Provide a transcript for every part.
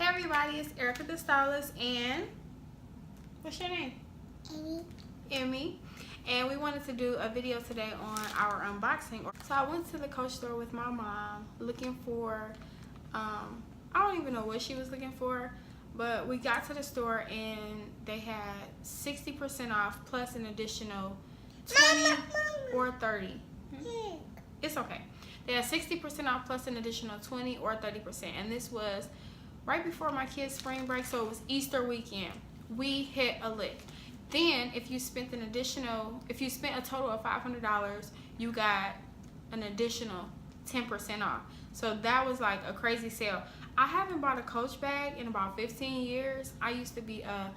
Hey everybody, it's Erica the Stylist and what's your name? Emmy. And we wanted to do a video today on our unboxing. So I went to the Coach store with my mom looking for, I don't even know what she was looking for, but we got to the store and they had 60% off plus an additional 20 or 30. It's okay. They had 60% off plus an additional 20 or 30%. And this was right before my kids' spring break, so it was Easter weekend. We hit a lick. Then if you spent a total of $500, you got an additional 10% off. So that was like a crazy sale. I haven't bought a Coach bag in about 15 years. I used to be a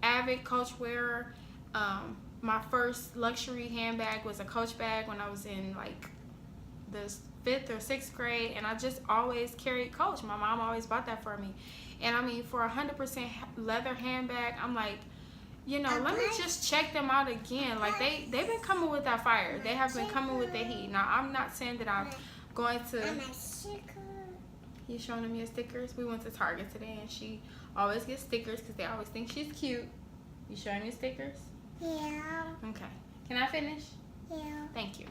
avid Coach wearer. My first luxury handbag was a Coach bag when I was in like the 5th or 6th grade, and I just always carried Coach. My mom always bought that for me. And I mean, for a 100% leather handbag, I'm like, you know, let me just check them out again. Like they've been coming with that fire. They have been coming with the heat. Now I'm not saying that I'm going to. You showing them your stickers? We went to Target today, and she always gets stickers because they always think she's cute. You showing your stickers? Yeah. Okay. Can I finish? Yeah. Thank you.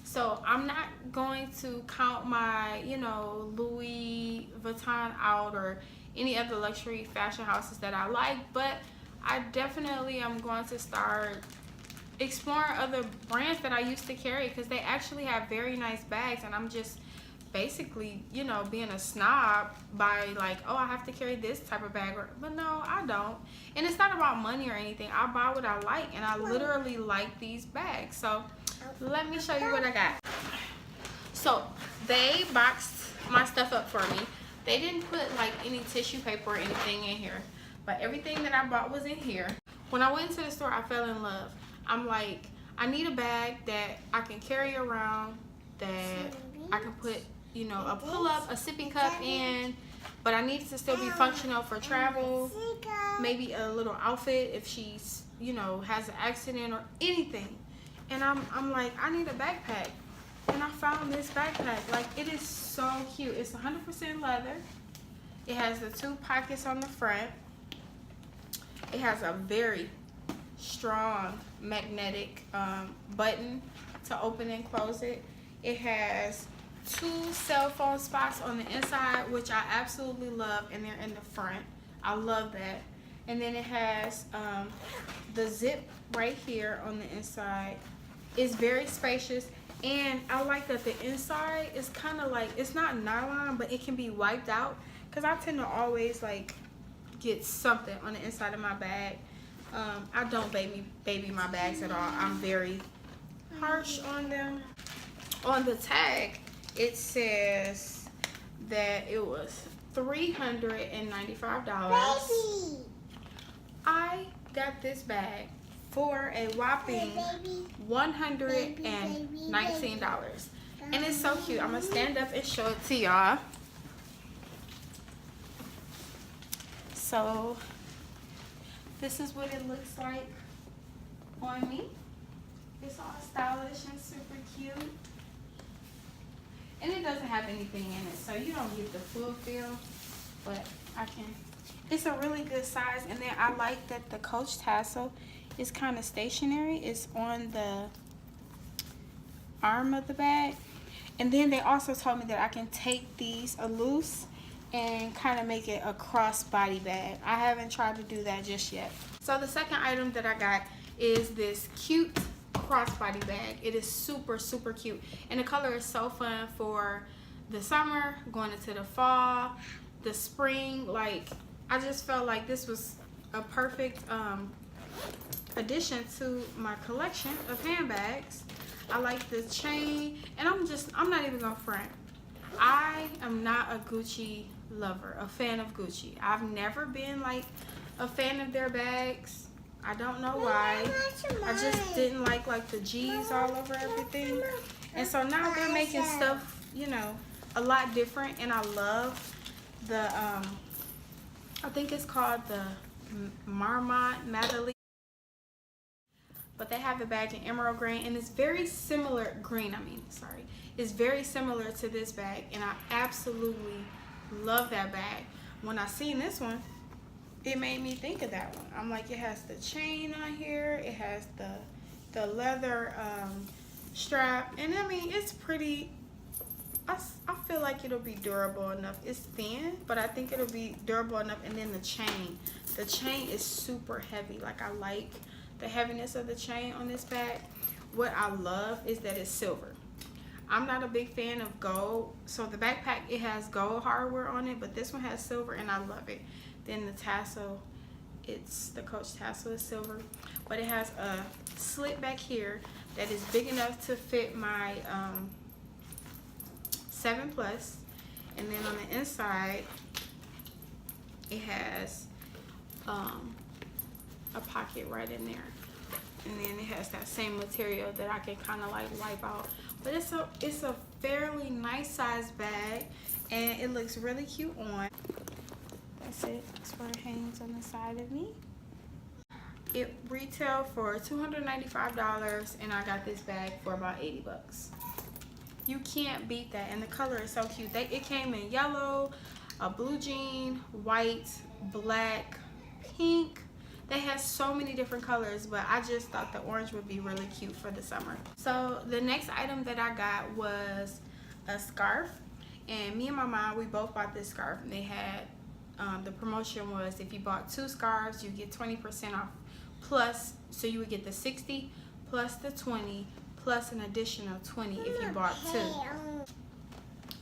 So I'm not going to count my, you know, Louis Vuitton out or any other luxury fashion houses that I like, but I definitely am going to start exploring other brands that I used to carry because they actually have very nice bags, and I'm just basically, you know, being a snob by like, oh, I have to carry this type of bag, but no, I don't. And it's not about money or anything. I buy what I like, and I literally like these bags. So let me show you what I got. So they boxed my stuff up for me. They didn't put like any tissue paper or anything in here, but everything that I bought was in here. When I went into the store, I fell in love. I'm like, I need a bag that I can carry around, that I can put, you know, a pull-up, a sipping cup in, but I need it to still be functional for travel. Maybe a little outfit if she's, you know, has an accident or anything. And I'm like, I need a backpack. And I found this backpack. Like, it is so cute. It's 100% leather. It has the 2 pockets on the front. It has a very strong magnetic button to open and close it. It has 2 cell phone spots on the inside, which I absolutely love, and they're in the front. I love that. And then it has the zip right here on the inside. It's very spacious, and I like that the inside is kind of like, it's not nylon, but it can be wiped out, because I tend to always like get something on the inside of my bag. I don't baby my bags at all. I'm very harsh on them. On the tag, it says that it was $395. Baby. I got this bag for a whopping $119. And it's so cute. I'm gonna stand up and show it to y'all. So this is what it looks like on me. It's all stylish and super cute. And it doesn't have anything in it, so you don't get the full feel, but I can. It's a really good size, and then I like that the Coach tassel is kind of stationary. It's on the arm of the bag. And then they also told me that I can take these loose and kind of make it a crossbody bag. I haven't tried to do that just yet. So the second item that I got is this cute crossbody bag. It is super, super cute. And the color is so fun for the summer, going into the fall, the spring. Like, I just felt like this was a perfect addition to my collection of handbags. I like the chain, and I'm not even gonna front. I am not a Gucci lover, a fan of Gucci. I've never been like a fan of their bags. I don't know why. I just didn't like the G's all over everything. And so now they're making stuff, you know, a lot different, and I love the I think it's called the Marmont Madeleine. But they have a bag in emerald green, and it's very similar, it's very similar to this bag, and I absolutely love that bag. when I seen this one, it made me think of that one. I'm like, it has the chain on here, it has the leather strap, and I mean, it's pretty. I feel like it'll be durable enough. It's thin, but I think it'll be durable enough. And then the chain is super heavy. Like, I like the heaviness of the chain on this bag. What I love is that it's silver. I'm not a big fan of gold, so the backpack, it has gold hardware on it, but this one has silver, and I love it. Then the tassel, the Coach tassel is silver, but it has a slit back here that is big enough to fit my 7 Plus, and then on the inside it has a pocket right in there, and then it has that same material that I can kind of like wipe out. But it's a fairly nice size bag, and it looks really cute on. That's it. That's where it hangs on the side of me. It retailed for $295, and I got this bag for about 80 bucks. You can't beat that, and the color is so cute. It came in yellow, a blue jean, white, black, pink. They had so many different colors, but I just thought the orange would be really cute for the summer. So the next item that I got was a scarf, and me and my mom, we both bought this scarf, and they had the promotion was if you bought 2 scarves, you get 20% off plus, so you would get the 60 plus the 20 plus an additional 20 if you bought 2.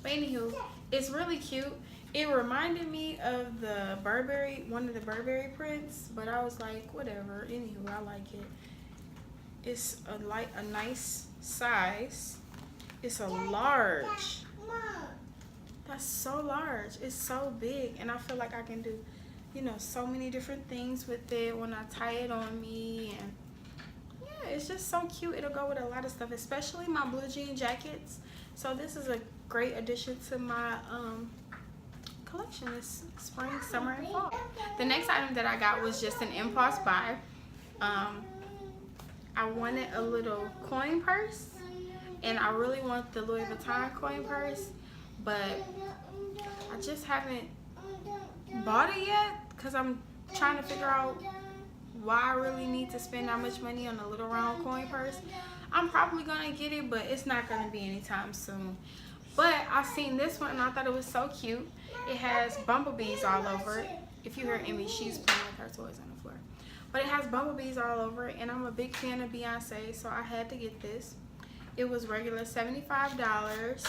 But anywho, it's really cute. It reminded me of the Burberry, one of the Burberry prints, but I was like, whatever. Anywho, I like it. It's a nice size. It's a large. That's so large. It's so big, and I feel like I can do, you know, so many different things with it when I tie it on me. And yeah, it's just so cute. It'll go with a lot of stuff, especially my blue jean jackets. So this is a great addition to my collection this spring, summer, and fall. The next item that I got was just an impulse buy. I wanted a little coin purse, and I really want the Louis Vuitton coin purse, but I just haven't bought it yet because I'm trying to figure out why I really need to spend that much money on a little round coin purse. I'm probably gonna get it, but it's not gonna be anytime soon. But I seen this one and I thought it was so cute. It has bumblebees all over it. If you hear Emmy, she's playing with her toys on the floor. But it has bumblebees all over it, and I'm a big fan of Beyonce, so I had to get this. It was regular $75,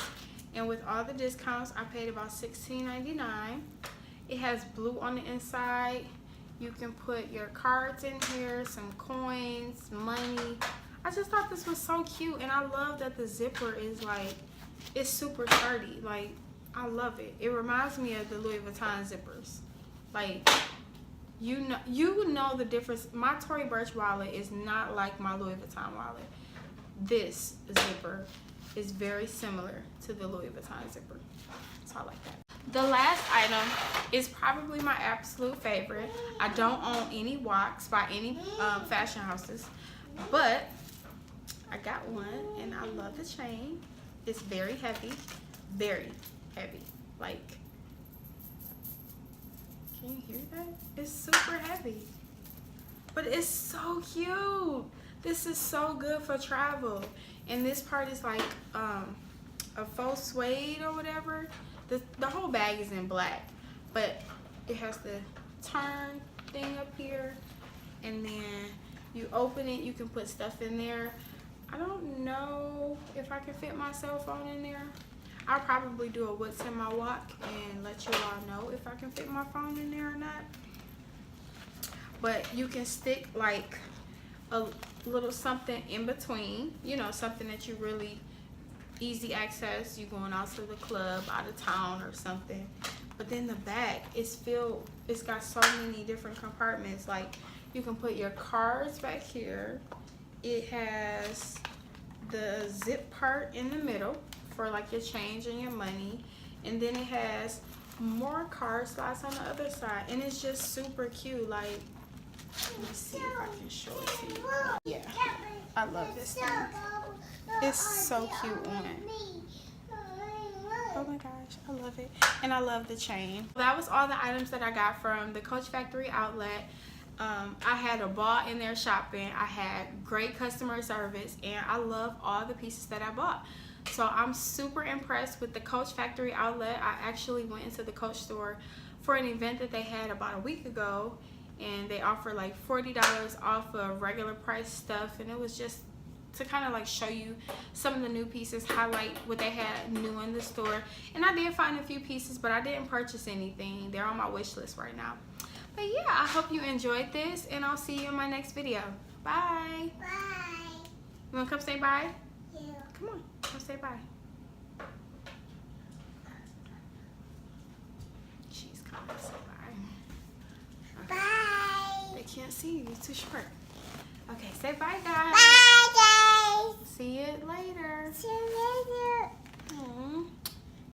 and with all the discounts, I paid about $16.99. It has blue on the inside. You can put your cards in here, some coins, money. I just thought this was so cute, and I love that the zipper is like, it's super sturdy. Like, I love it. It reminds me of the Louis Vuitton zippers. Like, you know the difference. My Tory Burch wallet is not like my Louis Vuitton wallet. This zipper is very similar to the Louis Vuitton zipper. So I like that. The last item is probably my absolute favorite. I don't own any watches by any fashion houses, but I got one, and I love the chain. It's very heavy, like, can you hear that? It's super heavy, but it's so cute. This is so good for travel. And this part is like a faux suede or whatever. The whole bag is in black, but it has the turn thing up here, and then you open it, you can put stuff in there. I don't know if I can fit my cell phone in there. I'll probably do a what's in my walk and let you all know if I can fit my phone in there or not. But you can stick like a little something in between, you know, something that you really easy access. You going out to the club, out of town or something. But then the back is filled, it's got so many different compartments. Like, you can put your cards back here. It has the zip part in the middle for like your change and your money, and then it has more card slots on the other side, and it's just super cute. Like, let me see if I can show it to you. Yeah, I love this thing. It's so cute on it. Oh my gosh, I love it. And I love the chain. That was all the items that I got from the Coach Factory outlet. I had a ball in there shopping. I had great customer service, and I love all the pieces that I bought. So I'm super impressed with the Coach Factory outlet. I actually went into the Coach store for an event that they had about a week ago, and they offered like $40 off of regular price stuff, and it was just to kind of like show you some of the new pieces, highlight what they had new in the store. And I did find a few pieces, but I didn't purchase anything. They're on my wish list right now. But yeah, I hope you enjoyed this, and I'll see you in my next video. Bye. Bye. You want to come say bye? Yeah. Come on, come say bye. She's coming to say bye. Okay. Bye. They can't see you, you're too short. Okay, say bye, guys. Bye, guys. See you later. See you later. Aww.